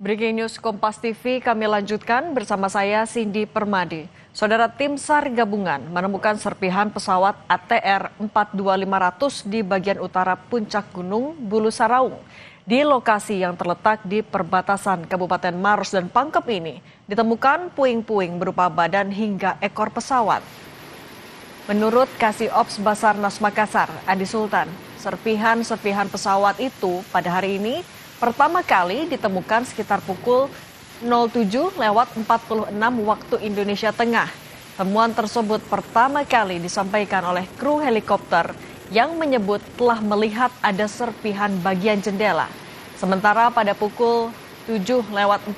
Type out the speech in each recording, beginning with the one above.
Breaking News Kompas TV kami lanjutkan bersama saya Cindy Permadi. Saudara tim SAR gabungan menemukan serpihan pesawat ATR 42500 di bagian utara puncak Gunung Bulu Saraung. Di lokasi yang terletak di perbatasan Kabupaten Maros dan Pangkep ini ditemukan puing-puing berupa badan hingga ekor pesawat. Menurut Kasih Ops Basarnas Makassar, Adi Sultan, serpihan-serpihan pesawat itu pada hari ini pertama kali ditemukan sekitar pukul 07.46 waktu Indonesia Tengah. Temuan tersebut pertama kali disampaikan oleh kru helikopter yang menyebut telah melihat ada serpihan bagian jendela. Sementara pada pukul 7.49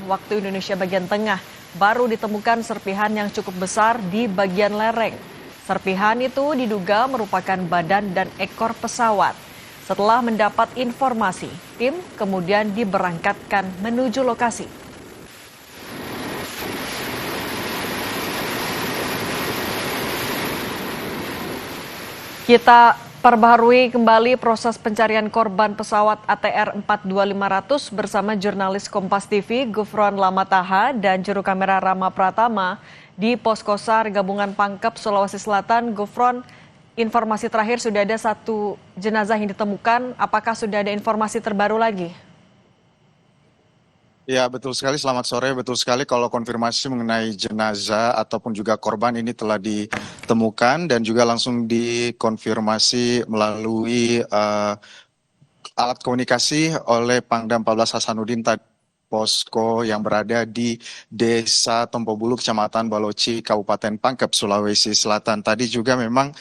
waktu Indonesia bagian tengah baru ditemukan serpihan yang cukup besar di bagian lereng. Serpihan itu diduga merupakan badan dan ekor pesawat. Setelah mendapat informasi, tim kemudian diberangkatkan menuju lokasi. Kita perbaharui kembali proses pencarian korban pesawat ATR 42500 bersama jurnalis Kompas TV Gufron Lamataha dan juru kamera Rama Pratama di Posko SAR Gabungan Pangkep Sulawesi Selatan. Gufron, informasi terakhir sudah ada satu jenazah yang ditemukan. Apakah sudah ada informasi terbaru lagi? Ya, betul sekali. Selamat sore. Betul sekali kalau konfirmasi mengenai jenazah ataupun juga korban ini telah ditemukan dan juga langsung dikonfirmasi melalui alat komunikasi oleh Pangdam 14 Hasanuddin tadi. Posko yang berada di Desa Tompobulu, Kecamatan Baloci, Kabupaten Pangkep, Sulawesi Selatan. Tadi juga memang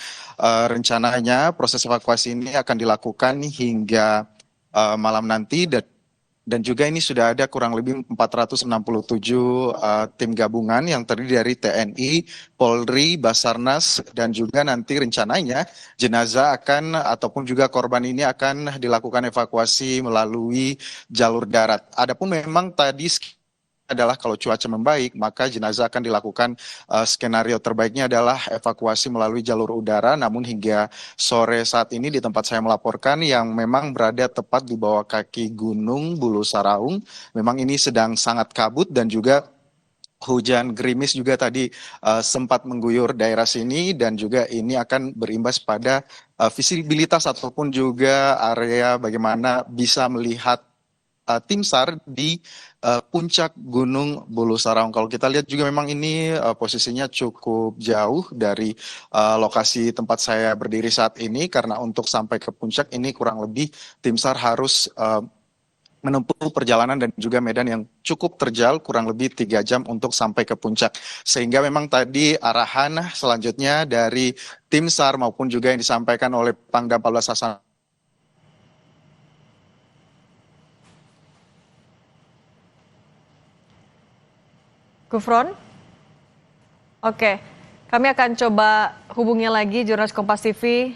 rencananya proses evakuasi ini akan dilakukan hingga malam nanti dan juga ini sudah ada kurang lebih 467 tim gabungan yang terdiri dari TNI, Polri, Basarnas, dan juga nanti rencananya jenazah akan ataupun juga korban ini akan dilakukan evakuasi melalui jalur darat. Adapun memang tadi adalah kalau cuaca membaik, maka jenazah akan dilakukan skenario terbaiknya adalah evakuasi melalui jalur udara. Namun hingga sore saat ini di tempat saya melaporkan yang memang berada tepat di bawah kaki Gunung Bulu Saraung, memang ini sedang sangat kabut dan juga hujan gerimis juga tadi sempat mengguyur daerah sini dan juga ini akan berimbas pada visibilitas ataupun juga area bagaimana bisa melihat tim SAR di puncak Gunung Bulu Saraung. Kalau kita lihat juga memang ini posisinya cukup jauh dari lokasi tempat saya berdiri saat ini karena untuk sampai ke puncak ini kurang lebih tim SAR harus menempuh perjalanan dan juga medan yang cukup terjal kurang lebih 3 jam untuk sampai ke puncak. Sehingga memang tadi arahan selanjutnya dari tim SAR maupun juga yang disampaikan oleh Pangdam 14 Hasan Gufron? Oke, kami akan coba hubungi lagi jurnalis Kompas TV,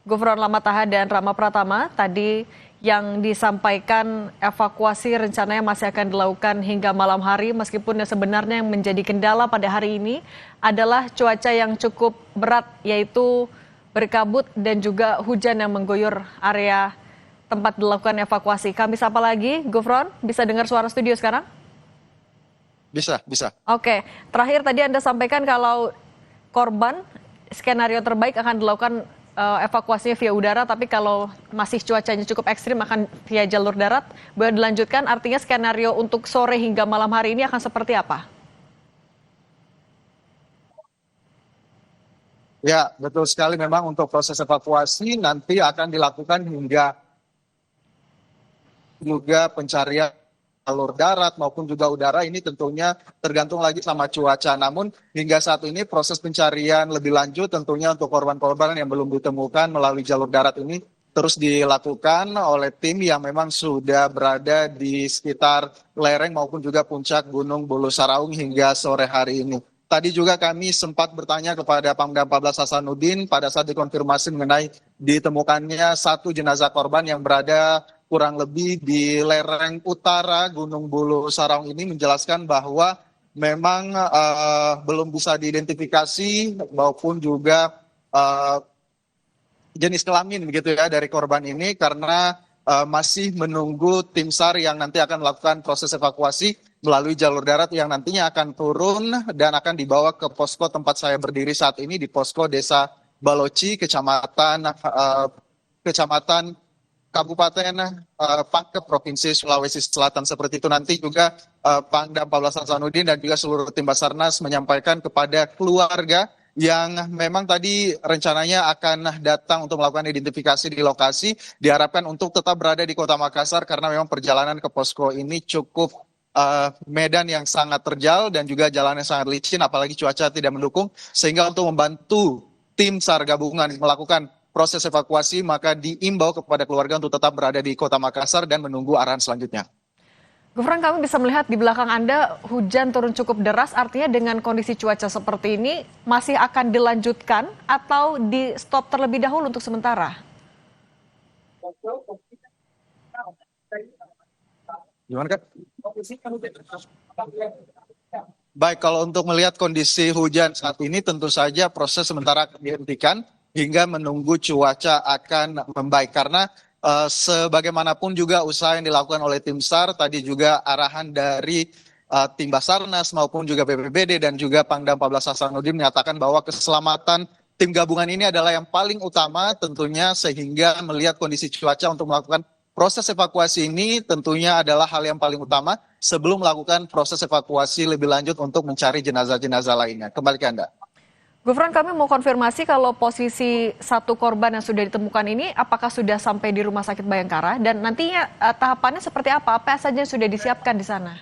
Gufron Lamataha dan Rama Pratama. Tadi yang disampaikan evakuasi rencananya masih akan dilakukan hingga malam hari, meskipun sebenarnya yang menjadi kendala pada hari ini adalah cuaca yang cukup berat, yaitu berkabut dan juga hujan yang mengguyur area tempat dilakukan evakuasi. Kami sapa lagi, Gufron, bisa dengar suara studio sekarang? Bisa. Oke, terakhir tadi Anda sampaikan kalau korban skenario terbaik akan dilakukan evakuasinya via udara, tapi kalau masih cuacanya cukup ekstrim akan via jalur darat. Boleh dilanjutkan, artinya skenario untuk sore hingga malam hari ini akan seperti apa? Ya, betul sekali memang untuk proses evakuasi nanti akan dilakukan hingga juga pencarian jalur darat maupun juga udara ini tentunya tergantung lagi sama cuaca. Namun hingga saat ini proses pencarian lebih lanjut tentunya untuk korban-korban yang belum ditemukan melalui jalur darat ini terus dilakukan oleh tim yang memang sudah berada di sekitar lereng maupun juga puncak Gunung Bulu Saraung hingga sore hari ini. Tadi juga kami sempat bertanya kepada Pangdam 14 Hasanuddin pada saat dikonfirmasi mengenai ditemukannya satu jenazah korban yang berada kurang lebih di lereng utara Gunung Bulu Saraung ini, menjelaskan bahwa memang belum bisa diidentifikasi maupun juga jenis kelamin begitu ya dari korban ini karena masih menunggu tim SAR yang nanti akan melakukan proses evakuasi melalui jalur darat yang nantinya akan turun dan akan dibawa ke posko tempat saya berdiri saat ini di posko Desa Baloci, Kecamatan Kabupaten Pangkep, Provinsi Sulawesi Selatan. Seperti itu nanti juga Pangdam 14 Hasanuddin dan juga seluruh tim Basarnas menyampaikan kepada keluarga yang memang tadi rencananya akan datang untuk melakukan identifikasi di lokasi, diharapkan untuk tetap berada di Kota Makassar karena memang perjalanan ke posko ini cukup medan yang sangat terjal dan juga jalannya sangat licin, apalagi cuaca tidak mendukung, sehingga untuk membantu tim SAR gabungan melakukan proses evakuasi, maka diimbau kepada keluarga untuk tetap berada di Kota Makassar dan menunggu arahan selanjutnya. Gufron, kami bisa melihat di belakang Anda hujan turun cukup deras, artinya dengan kondisi cuaca seperti ini masih akan dilanjutkan atau di stop terlebih dahulu untuk sementara? Gimana, Kak? Baik, kalau untuk melihat kondisi hujan saat ini tentu saja proses sementara akan dihentikan hingga menunggu cuaca akan membaik. Karena sebagaimanapun juga usaha yang dilakukan oleh tim SAR, tadi juga arahan dari tim Basarnas maupun juga BPBD dan juga Pangdam 14 Hasanuddin menyatakan bahwa keselamatan tim gabungan ini adalah yang paling utama tentunya, sehingga melihat kondisi cuaca untuk melakukan proses evakuasi ini tentunya adalah hal yang paling utama sebelum melakukan proses evakuasi lebih lanjut untuk mencari jenazah-jenazah lainnya. Kembali ke Anda. Gufron, kami mau konfirmasi kalau posisi satu korban yang sudah ditemukan ini apakah sudah sampai di Rumah Sakit Bayangkara dan nantinya tahapannya seperti apa? Apa saja yang sudah disiapkan di sana?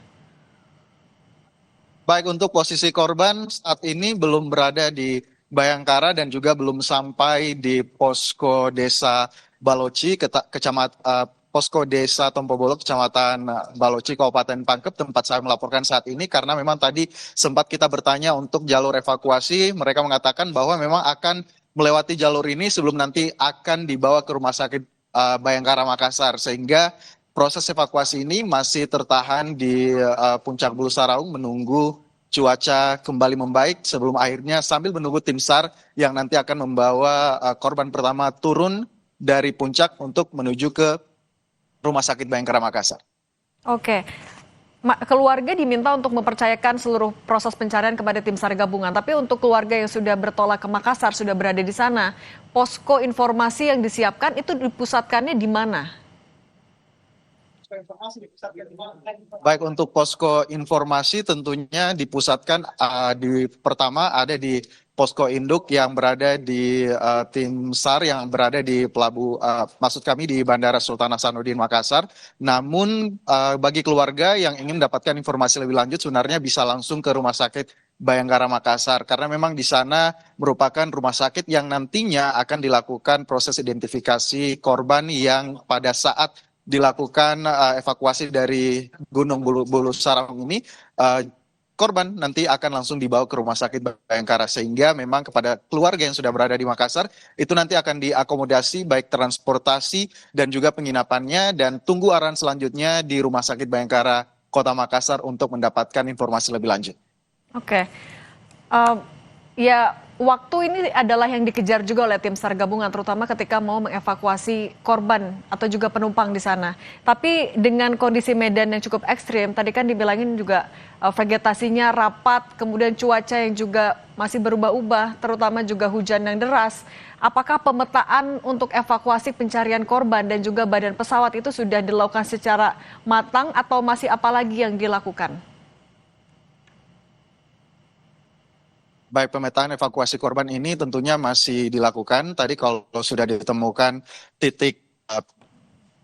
Baik, untuk posisi korban saat ini belum berada di Bayangkara dan juga belum sampai di posko desa Baloci, posko desa Tompobolo, Kecamatan Baloci, Kabupaten Pangkep, tempat saya melaporkan saat ini, karena memang tadi sempat kita bertanya untuk jalur evakuasi, mereka mengatakan bahwa memang akan melewati jalur ini sebelum nanti akan dibawa ke Rumah Sakit Bayangkara Makassar, sehingga proses evakuasi ini masih tertahan di Puncak Bulu Saraung menunggu cuaca kembali membaik sebelum akhirnya sambil menunggu tim SAR yang nanti akan membawa korban pertama turun dari puncak untuk menuju ke Rumah Sakit Bayangkara Makassar. Oke, keluarga diminta untuk mempercayakan seluruh proses pencarian kepada tim SAR gabungan. Tapi untuk keluarga yang sudah bertolak ke Makassar, sudah berada di sana, posko informasi yang disiapkan itu dipusatkannya di mana? Baik, untuk posko informasi tentunya dipusatkan pertama ada di posko induk yang berada di tim SAR yang berada di maksud kami di Bandara Sultan Hasanuddin Makassar. Namun bagi keluarga yang ingin mendapatkan informasi lebih lanjut sebenarnya bisa langsung ke Rumah Sakit Bayangkara Makassar karena memang di sana merupakan rumah sakit yang nantinya akan dilakukan proses identifikasi korban yang pada saat dilakukan evakuasi dari Gunung Bulu Saraung ini, korban nanti akan langsung dibawa ke Rumah Sakit Bayangkara, sehingga memang kepada keluarga yang sudah berada di Makassar itu nanti akan diakomodasi baik transportasi dan juga penginapannya, dan tunggu arahan selanjutnya di Rumah Sakit Bayangkara Kota Makassar untuk mendapatkan informasi lebih lanjut. Oke. Ya, waktu ini adalah yang dikejar juga oleh tim SAR gabungan, terutama ketika mau mengevakuasi korban atau juga penumpang di sana. Tapi dengan kondisi medan yang cukup ekstrim, tadi kan dibilangin juga vegetasinya rapat, kemudian cuaca yang juga masih berubah-ubah, terutama juga hujan yang deras. Apakah pemetaan untuk evakuasi pencarian korban dan juga badan pesawat itu sudah dilakukan secara matang atau masih apa lagi yang dilakukan? Baik, pemetaan evakuasi korban ini tentunya masih dilakukan. Tadi kalau sudah ditemukan titik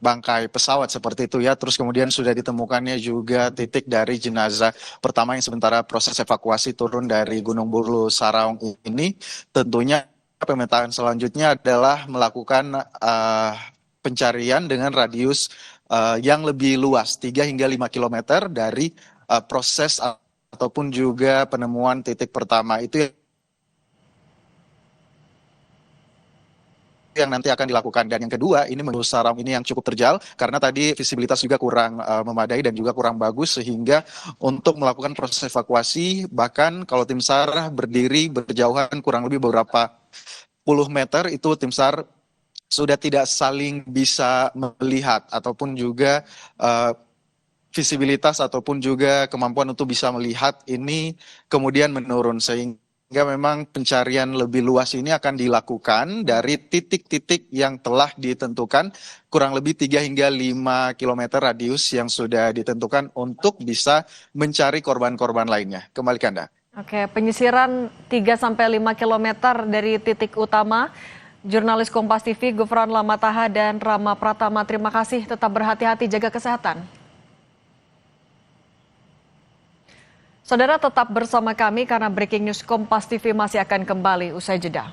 bangkai pesawat seperti itu ya, terus kemudian sudah ditemukannya juga titik dari jenazah pertama yang sementara proses evakuasi turun dari Gunung Bulu Saraung ini, tentunya pemetaan selanjutnya adalah melakukan pencarian dengan radius yang lebih luas, 3 hingga 5 km dari proses ataupun juga penemuan titik pertama. Itu yang nanti akan dilakukan. Dan yang kedua, ini menurut Saraung ini yang cukup terjal karena tadi visibilitas juga kurang memadai dan juga kurang bagus, sehingga untuk melakukan proses evakuasi bahkan kalau tim SAR berdiri berjauhan kurang lebih beberapa puluh meter, itu tim SAR sudah tidak saling bisa melihat ataupun juga visibilitas ataupun juga kemampuan untuk bisa melihat ini kemudian menurun, sehingga memang pencarian lebih luas ini akan dilakukan dari titik-titik yang telah ditentukan, kurang lebih 3 hingga 5 kilometer radius yang sudah ditentukan untuk bisa mencari korban-korban lainnya. Kembali ke Anda. Oke, penyisiran 3-5 kilometer dari titik utama. Jurnalis Kompas TV Gufron Lamataha dan Rama Pratama, terima kasih. Tetap berhati-hati, jaga kesehatan. Saudara tetap bersama kami karena Breaking News Kompas TV masih akan kembali usai jeda.